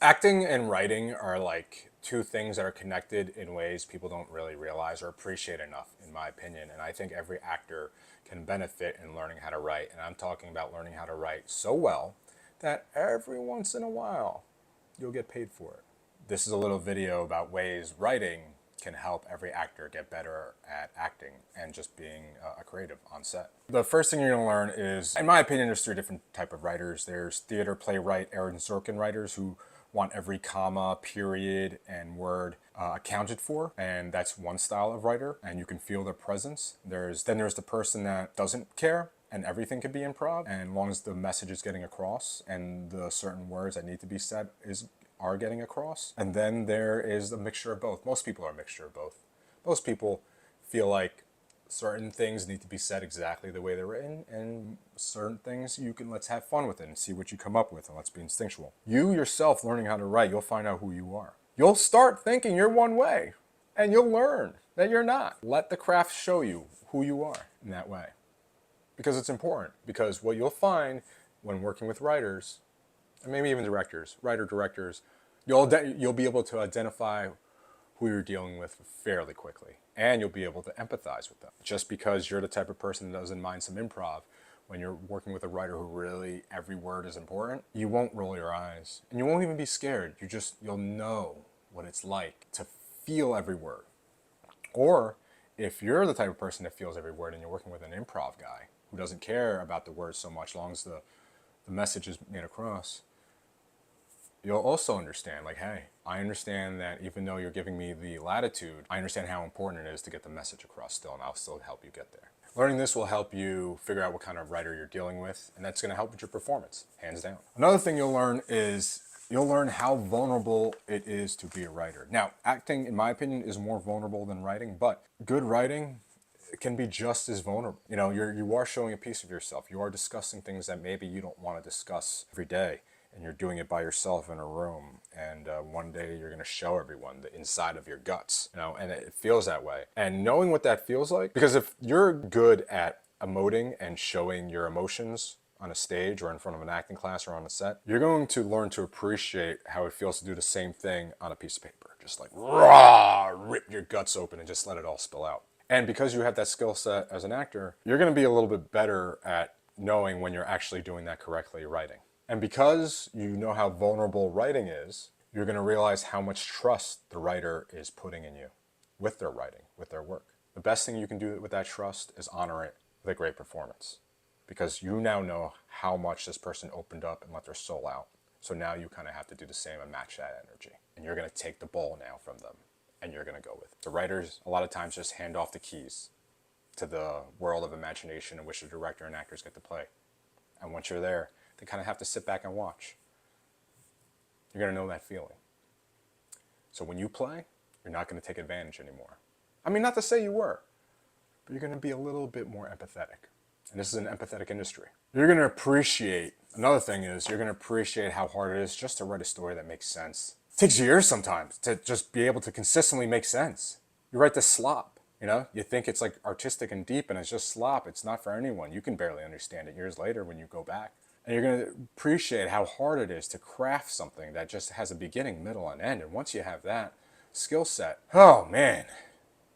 Acting and writing are like two things that are connected in ways people don't really realize or appreciate enough, in my opinion. And I think every actor can benefit in learning how to write. And I'm talking about learning how to write so well that every once in a while you'll get paid for it. This is a little video about ways writing can help every actor get better at acting and just being a creative on set. The first thing you're going to learn is, in my opinion, there's three different type of writers. There's theater, playwright, Aaron Sorkin writers who want every comma, period, and word accounted for, and that's one style of writer, and you can feel their presence. There's the person that doesn't care, and everything can be improv, and as long as the message is getting across and the certain words that need to be said are getting across. And then there is a mixture of both. Most people are a mixture of both. Most people feel like certain things need to be said exactly the way they're written, and certain things let's have fun with it and see what you come up with, and let's be instinctual. You yourself learning how to write, you'll find out who you are. You'll start thinking you're one way, and you'll learn that you're not. Let the craft show you who you are in that way. Because it's important. Because what you'll find when working with writers, and maybe even directors, directors, you'll be able to identify who you're dealing with fairly quickly. And you'll be able to empathize with them. Just because you're the type of person that doesn't mind some improv, when you're working with a writer who really every word is important, you won't roll your eyes. And you won't even be scared. You'll know what it's like to feel every word. Or if you're the type of person that feels every word and you're working with an improv guy who doesn't care about the words so much, as long as the message is made across, you'll also understand, like, hey, I understand that even though you're giving me the latitude, I understand how important it is to get the message across still, and I'll still help you get there. Learning this will help you figure out what kind of writer you're dealing with, and that's going to help with your performance, hands down. Another thing you'll learn is you'll learn how vulnerable it is to be a writer. Now, acting, in my opinion, is more vulnerable than writing, but good writing can be just as vulnerable. You know, you are showing a piece of yourself. You are discussing things that maybe you don't want to discuss every day, and you're doing it by yourself in a room, and one day you're going to show everyone the inside of your guts, you know, and it feels that way. And knowing what that feels like, because if you're good at emoting and showing your emotions on a stage or in front of an acting class or on a set, you're going to learn to appreciate how it feels to do the same thing on a piece of paper. Just like, raw, rip your guts open and just let it all spill out. And because you have that skill set as an actor, you're going to be a little bit better at knowing when you're actually doing that correctly, writing. And because you know how vulnerable writing is, you're going to realize how much trust the writer is putting in you with their writing, with their work. The best thing you can do with that trust is honor it with a great performance, because you now know how much this person opened up and let their soul out. So now you kind of have to do the same and match that energy. And you're going to take the ball now from them, and you're going to go with it. The writers, a lot of times, just hand off the keys to the world of imagination in which the director and actors get to play. And once you're there, they kind of have to sit back and watch. You're going to know that feeling. So when you play, you're not going to take advantage anymore. I mean, not to say you were, but you're going to be a little bit more empathetic. And this is an empathetic industry. You're going to appreciate, another thing is, you're going to appreciate how hard it is just to write a story that makes sense. It takes years sometimes to just be able to consistently make sense. You write this slop, you know? You think it's like artistic and deep, and it's just slop. It's not for anyone. You can barely understand it years later when you go back. And you're going to appreciate how hard it is to craft something that just has a beginning, middle, and end. And once you have that skill set, oh man,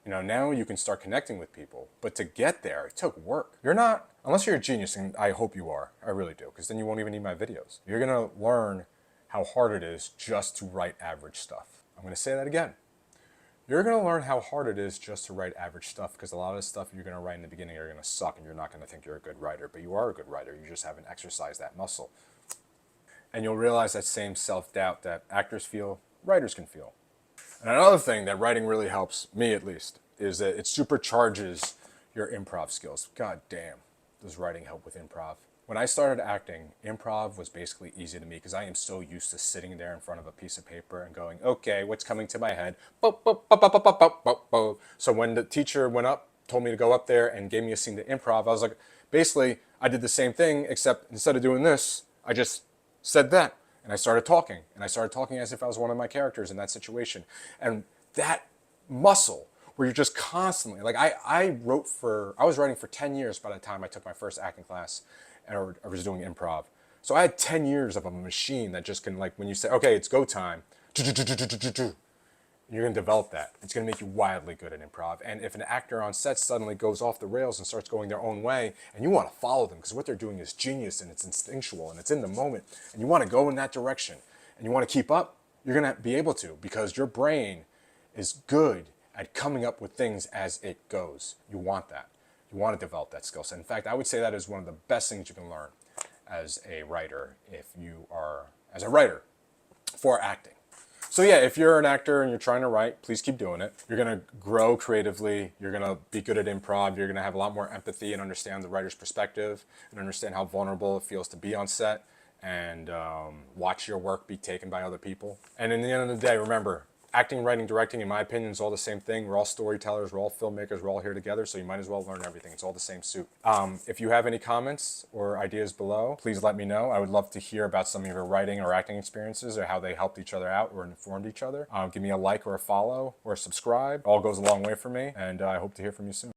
you know, now you can start connecting with people. But to get there, it took work. You're not, unless you're a genius, and I hope you are, I really do, because then you won't even need my videos. You're going to learn how hard it is just to write average stuff. I'm going to say that again. You're going to learn how hard it is just to write average stuff, because a lot of the stuff you're going to write in the beginning are going to suck, and you're not going to think you're a good writer. But you are a good writer. You just haven't exercised that muscle. And you'll realize that same self-doubt that actors feel, writers can feel. And another thing that writing really helps, me at least, is that it supercharges your improv skills. God damn, does writing help with improv? When I started acting, improv was basically easy to me because I am so used to sitting there in front of a piece of paper and going, okay, what's coming to my head? So when the teacher went up, told me to go up there and gave me a scene to improv, I was like, basically, I did the same thing, except instead of doing this, I just said that. And I started talking. And I started talking as if I was one of my characters in that situation. And that muscle, where you're just constantly, like I was writing for 10 years by the time I took my first acting class, or I was doing improv. So I had 10 years of a machine that just can, like, when you say, okay, it's go time, you're going to develop that. It's going to make you wildly good at improv. And if an actor on set suddenly goes off the rails and starts going their own way, and you want to follow them because what they're doing is genius and it's instinctual and it's in the moment, and you want to go in that direction and you want to keep up, you're going to be able to, because your brain is good at coming up with things as it goes. You want that. You want to develop that skill set. In fact, I would say that is one of the best things you can learn as a writer, if you are, as a writer for acting. So yeah, if you're an actor and you're trying to write, please keep doing it. You're going to grow creatively. You're going to be good at improv. You're going to have a lot more empathy and understand the writer's perspective and understand how vulnerable it feels to be on set and watch your work be taken by other people. And in the end of the day, remember, acting, writing, directing, in my opinion, is all the same thing. We're all storytellers, we're all filmmakers, we're all here together, so you might as well learn everything. It's all the same soup. If you have any comments or ideas below, please let me know. I would love to hear about some of your writing or acting experiences or how they helped each other out or informed each other. Give me a like or a follow or a subscribe. All goes a long way for me, and I hope to hear from you soon.